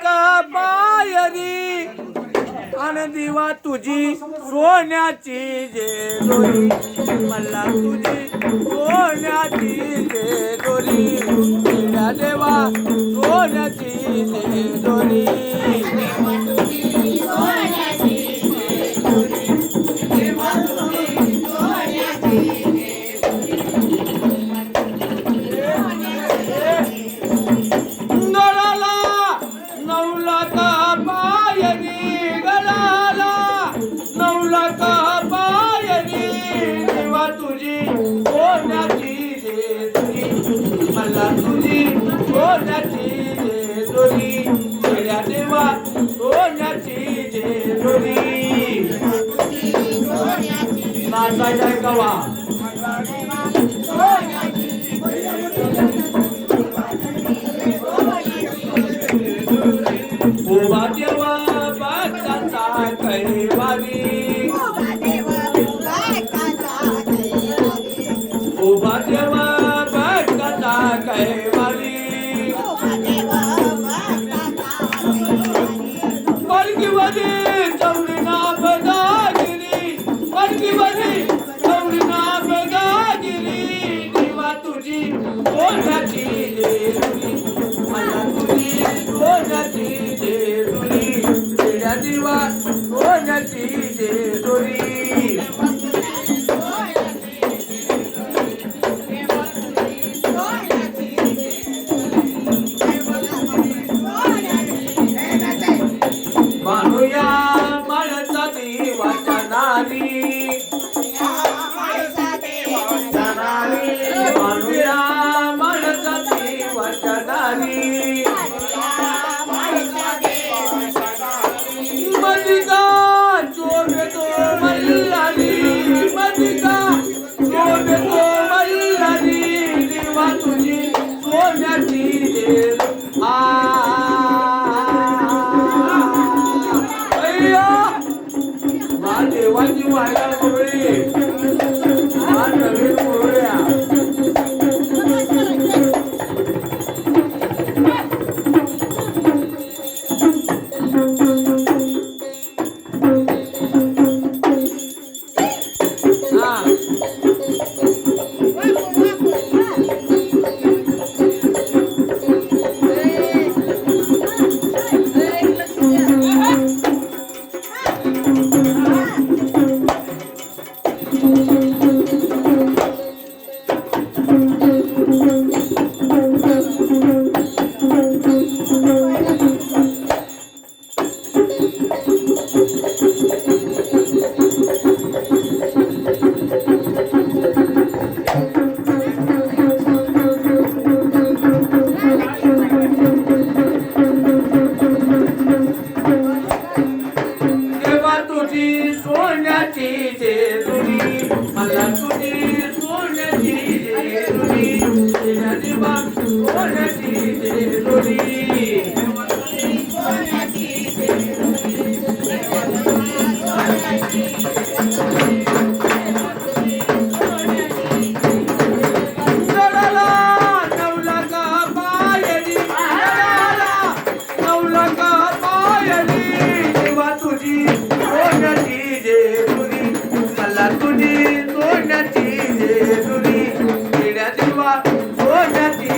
का पायरी आणि दिवा तुझी सोन्याची जेजुरी मला तुझी सोन्याची जेजुरी देवा देवा सोन्याची जेजुरी मला तुझी सोन्याची जेजुरी देवा देवा सोन्याची जेजुरी नाचायचं आहे कवा उभा देवा भक्ताचा कैवारी उभा देवा भक्ताचा कैवारी पलकीवरी चौडीना बदागिरी पलकीवरी चौडीना बदागिरी देवा तुझी सोन्याची जेजुरी मला तुझी सोन्याची जेजुरी देवा देवा सोन्याची जेजुरी मानुया माणसा देवाच्या नारी मानुया माणसा देवाच्या नारी मदिका चोरतो मल्हारी मदिका चोरतो मल्हारी देवा तुझी सोन्याची देवाची व्हायला डोळे हा नवीन पोळ्या सोन्याची जेजुरी मला तुझी सोन्याची जेजुरी देवा देवा सोन्याची जेजुरी तुझी सोन्याची जेजुरी देवा देवा सोन्याची